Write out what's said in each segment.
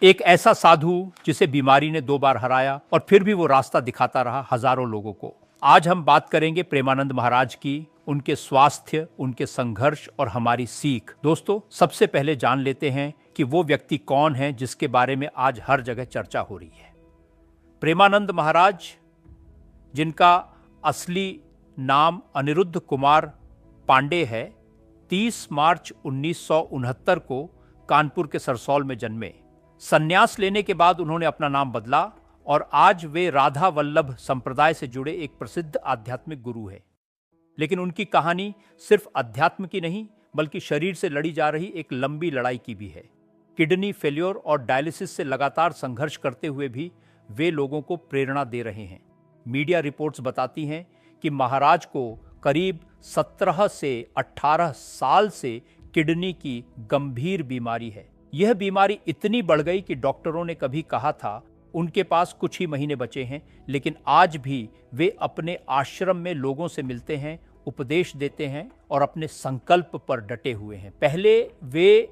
एक ऐसा साधु जिसे बीमारी ने 2 बार हराया और फिर भी वो रास्ता दिखाता रहा हजारों लोगों को। आज हम बात करेंगे प्रेमानंद महाराज की, उनके स्वास्थ्य, उनके संघर्ष और हमारी सीख। दोस्तों, सबसे पहले जान लेते हैं कि वो व्यक्ति कौन है जिसके बारे में आज हर जगह चर्चा हो रही है। प्रेमानंद महाराज, जिनका असली नाम अनिरुद्ध कुमार पांडे है, 30 मार्च 1969 को कानपुर के सरसौल में जन्मे। संन्यास लेने के बाद उन्होंने अपना नाम बदला और आज वे राधा वल्लभ संप्रदाय से जुड़े एक प्रसिद्ध आध्यात्मिक गुरु हैं। लेकिन उनकी कहानी सिर्फ अध्यात्म की नहीं, बल्कि शरीर से लड़ी जा रही एक लंबी लड़ाई की भी है। किडनी फेल्योर और डायलिसिस से लगातार संघर्ष करते हुए भी वे लोगों को प्रेरणा दे रहे हैं। मीडिया रिपोर्ट्स बताती हैं कि महाराज को करीब 17 से 18 साल से किडनी की गंभीर बीमारी है। यह बीमारी इतनी बढ़ गई कि डॉक्टरों ने कभी कहा था उनके पास कुछ ही महीने बचे हैं, लेकिन आज भी वे अपने आश्रम में लोगों से मिलते हैं, उपदेश देते हैं और अपने संकल्प पर डटे हुए हैं। पहले वे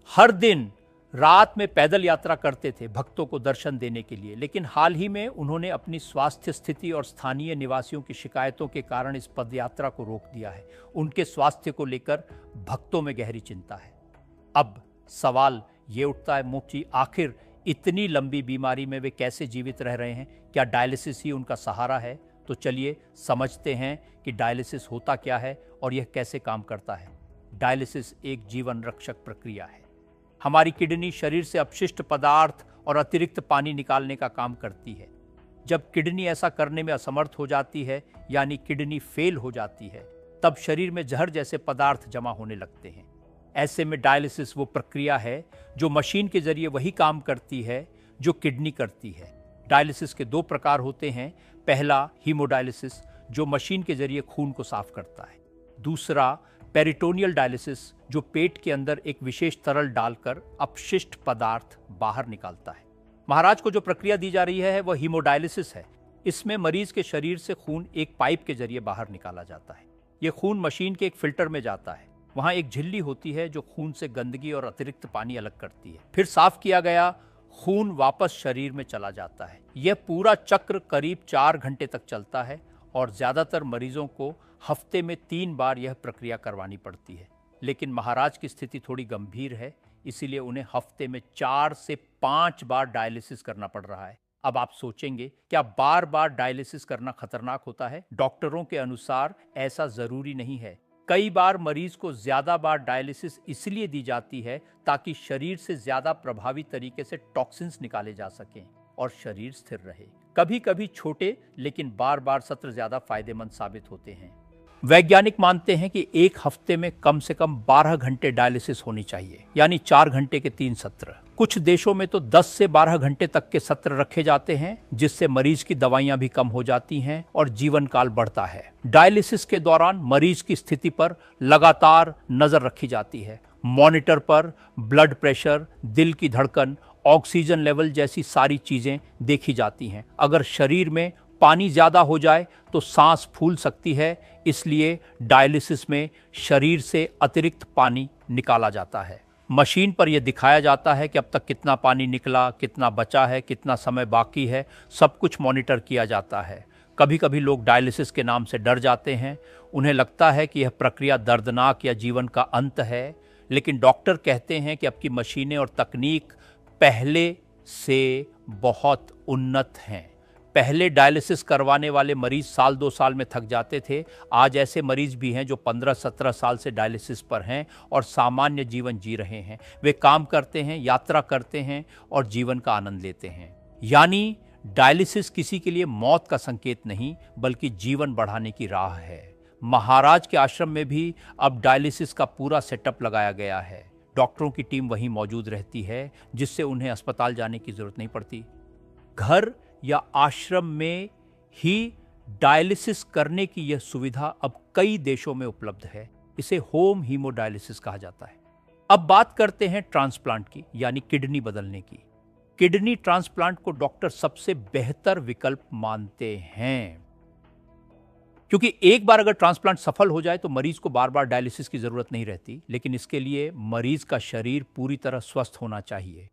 हर दिन रात में पैदल यात्रा करते थे भक्तों को दर्शन देने के लिए, लेकिन हाल ही में उन्होंने अपनी स्वास्थ्य स्थिति और स्थानीय निवासियों की शिकायतों के कारण इस पदयात्रा को रोक दिया है। उनके स्वास्थ्य को लेकर भक्तों में गहरी चिंता है। अब सवाल ये उठता है मुफ्ती, आखिर इतनी लंबी बीमारी में वे कैसे जीवित रह रहे हैं? क्या डायलिसिस ही उनका सहारा है? तो चलिए समझते हैं कि डायलिसिस होता क्या है और यह कैसे काम करता है। डायलिसिस एक जीवन रक्षक प्रक्रिया है। हमारी किडनी शरीर से अपशिष्ट पदार्थ और अतिरिक्त पानी निकालने का काम करती है। जब किडनी ऐसा करने में असमर्थ हो जाती है, यानी किडनी फेल हो जाती है, तब शरीर में जहर जैसे पदार्थ जमा होने लगते हैं। ऐसे में डायलिसिस वो प्रक्रिया है जो मशीन के जरिए वही काम करती है जो किडनी करती है। डायलिसिस के 2 प्रकार होते हैं। पहला हीमोडायलिसिस, जो मशीन के जरिए खून को साफ करता है। दूसरा पेरिटोनियल डायलिसिस, जो पेट के अंदर एक विशेष तरल डालकर अपशिष्ट पदार्थ बाहर निकालता है। महाराज को जो प्रक्रिया दी जा रही है वह हीमोडायलिसिस है। इसमें मरीज के शरीर से खून एक पाइप के जरिए बाहर निकाला जाता है। यह खून मशीन के एक फिल्टर में जाता है। वहां एक झिल्ली होती है जो खून से गंदगी और अतिरिक्त पानी अलग करती है। फिर साफ किया गया खून वापस शरीर में चला जाता है। यह पूरा चक्र करीब 4 घंटे तक चलता है और ज्यादातर मरीजों को हफ्ते में 3 बार यह प्रक्रिया करवानी पड़ती है। लेकिन महाराज की स्थिति थोड़ी गंभीर है, इसीलिए उन्हें हफ्ते में 4 से 5 बार डायलिसिस करना पड़ रहा है। अब आप सोचेंगे, क्या बार बार डायलिसिस करना खतरनाक होता है? डॉक्टरों के अनुसार ऐसा जरूरी नहीं है। कई बार मरीज को ज्यादा बार डायलिसिस इसलिए दी जाती है ताकि शरीर से ज्यादा प्रभावी तरीके से टॉक्सिन्स निकाले जा सकें और शरीर स्थिर रहे। कभी कभी छोटे लेकिन बार बार सत्र ज्यादा फायदेमंद साबित होते हैं। वैज्ञानिक मानते हैं कि एक हफ्ते में कम से कम 12 घंटे डायलिसिस होनी चाहिए, यानी 4 घंटे के 3 सत्र। कुछ देशों में तो 10 से 12 घंटे तक के सत्र रखे जाते हैं, जिससे मरीज की दवाइयां भी कम हो जाती हैं और जीवन काल बढ़ता है। डायलिसिस के दौरान मरीज की स्थिति पर लगातार नजर रखी जाती है। मॉनिटर पर ब्लड प्रेशर, दिल की धड़कन, ऑक्सीजन लेवल जैसी सारी चीजें देखी जाती हैं। अगर शरीर में पानी ज्यादा हो जाए तो सांस फूल सकती है, इसलिए डायलिसिस में शरीर से अतिरिक्त पानी निकाला जाता है। मशीन पर यह दिखाया जाता है कि अब तक कितना पानी निकला, कितना बचा है, कितना समय बाकी है, सब कुछ मॉनिटर किया जाता है। कभी कभी लोग डायलिसिस के नाम से डर जाते हैं। उन्हें लगता है कि यह प्रक्रिया दर्दनाक या जीवन का अंत है, लेकिन डॉक्टर कहते हैं कि अब की मशीनें और तकनीक पहले से बहुत उन्नत हैं। पहले डायलिसिस करवाने वाले मरीज साल 2 साल में थक जाते थे। आज ऐसे मरीज भी हैं जो 15-17 साल से डायलिसिस पर हैं और सामान्य जीवन जी रहे हैं। वे काम करते हैं, यात्रा करते हैं और जीवन का आनंद लेते हैं। यानी डायलिसिस किसी के लिए मौत का संकेत नहीं, बल्कि जीवन बढ़ाने की राह है। महाराज के आश्रम में भी अब डायलिसिस का पूरा सेटअप लगाया गया है। डॉक्टरों की टीम वहीं मौजूद रहती है, जिससे उन्हें अस्पताल जाने की जरूरत नहीं पड़ती। घर या आश्रम में ही डायलिसिस करने की यह सुविधा अब कई देशों में उपलब्ध है। इसे होम हीमोडायलिसिस कहा जाता है। अब बात करते हैं ट्रांसप्लांट की, यानी किडनी बदलने की। किडनी ट्रांसप्लांट को डॉक्टर सबसे बेहतर विकल्प मानते हैं, क्योंकि एक बार अगर ट्रांसप्लांट सफल हो जाए तो मरीज को बार बार डायलिसिस की जरूरत नहीं रहती। लेकिन इसके लिए मरीज का शरीर पूरी तरह स्वस्थ होना चाहिए।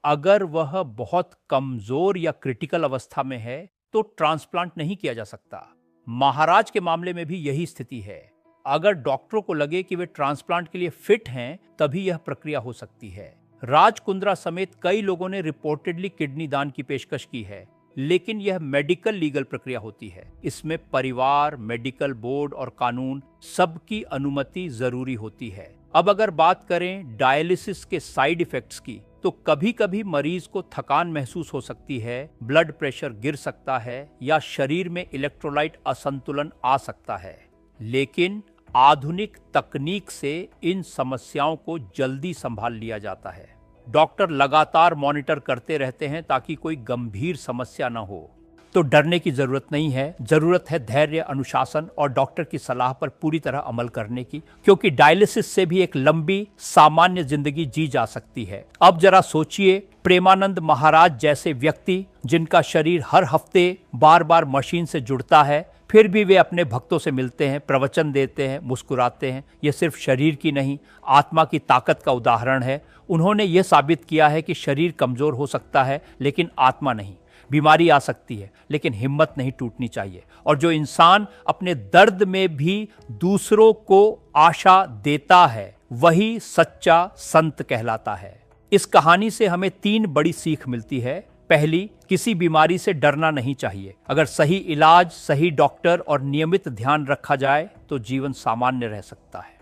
अगर वह बहुत कमजोर या क्रिटिकल अवस्था में है तो ट्रांसप्लांट नहीं किया जा सकता। महाराज के मामले में भी यही स्थिति है। अगर डॉक्टरों को लगे कि वे ट्रांसप्लांट के लिए फिट हैं, तभी यह प्रक्रिया हो सकती है। राज कुंद्रा समेत कई लोगों ने रिपोर्टेडली किडनी दान की पेशकश की है, लेकिन यह मेडिकल लीगल प्रक्रिया होती है। इसमें परिवार, मेडिकल बोर्ड और कानून सबकी अनुमति जरूरी होती है। अब अगर बात करें डायलिसिस के साइड इफेक्ट्स की, तो कभी कभी मरीज को थकान महसूस हो सकती है, ब्लड प्रेशर गिर सकता है या शरीर में इलेक्ट्रोलाइट असंतुलन आ सकता है। लेकिन आधुनिक तकनीक से इन समस्याओं को जल्दी संभाल लिया जाता है। डॉक्टर लगातार मॉनिटर करते रहते हैं ताकि कोई गंभीर समस्या न हो। तो डरने की जरूरत नहीं है, जरूरत है धैर्य, अनुशासन और डॉक्टर की सलाह पर पूरी तरह अमल करने की, क्योंकि डायलिसिस से भी एक लंबी सामान्य जिंदगी जी जा सकती है। अब जरा सोचिए, प्रेमानंद महाराज जैसे व्यक्ति जिनका शरीर हर हफ्ते बार बार मशीन से जुड़ता है, फिर भी वे अपने भक्तों से मिलते हैं, प्रवचन देते हैं, मुस्कुराते हैं। यह सिर्फ शरीर की नहीं, आत्मा की ताकत का उदाहरण है। उन्होंने यह साबित किया है कि शरीर कमजोर हो सकता है लेकिन आत्मा नहीं। बीमारी आ सकती है लेकिन हिम्मत नहीं टूटनी चाहिए। और जो इंसान अपने दर्द में भी दूसरों को आशा देता है, वही सच्चा संत कहलाता है। इस कहानी से हमें 3 बड़ी सीख मिलती है। पहली, किसी बीमारी से डरना नहीं चाहिए। अगर सही इलाज, सही डॉक्टर और नियमित ध्यान रखा जाए तो जीवन सामान्य रह सकता है।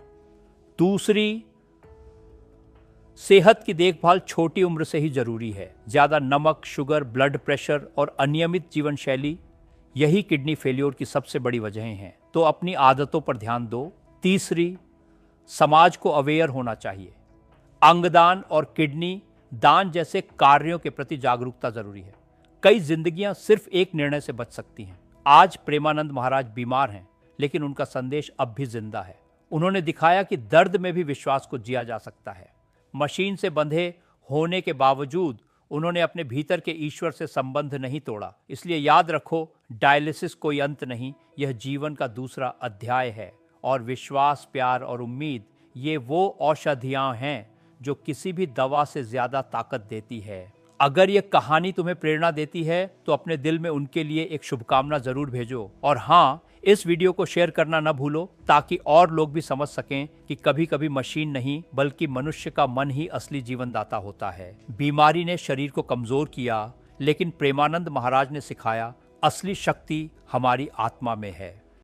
दूसरी, सेहत की देखभाल छोटी उम्र से ही जरूरी है। ज्यादा नमक, शुगर, ब्लड प्रेशर और अनियमित जीवन शैली, यही किडनी फेल्योर की सबसे बड़ी वजहें हैं। तो अपनी आदतों पर ध्यान दो। तीसरी, समाज को अवेयर होना चाहिए। अंगदान और किडनी दान जैसे कार्यों के प्रति जागरूकता जरूरी है। कई जिंदगियां सिर्फ एक निर्णय से बच सकती हैं। आज प्रेमानंद महाराज बीमार हैं, लेकिन उनका संदेश अब भी जिंदा है। उन्होंने दिखाया कि दर्द में भी विश्वास को जिया जा सकता है। मशीन से बंधे होने के बावजूद उन्होंने अपने भीतर के ईश्वर से संबंध नहीं तोड़ा। इसलिए याद रखो, डायलिसिस कोई अंत नहीं, यह जीवन का दूसरा अध्याय है। और विश्वास, प्यार और उम्मीद, ये वो औषधियां हैं जो किसी भी दवा से ज्यादा ताकत देती है। अगर ये कहानी तुम्हें प्रेरणा देती है तो अपने दिल में उनके लिए एक शुभकामना जरूर भेजो। और हाँ, इस वीडियो को शेयर करना न भूलो, ताकि और लोग भी समझ सकें कि कभी कभी मशीन नहीं बल्कि मनुष्य का मन ही असली जीवनदाता होता है। बीमारी ने शरीर को कमजोर किया, लेकिन प्रेमानंद महाराज ने सिखाया, असली शक्ति हमारी आत्मा में है।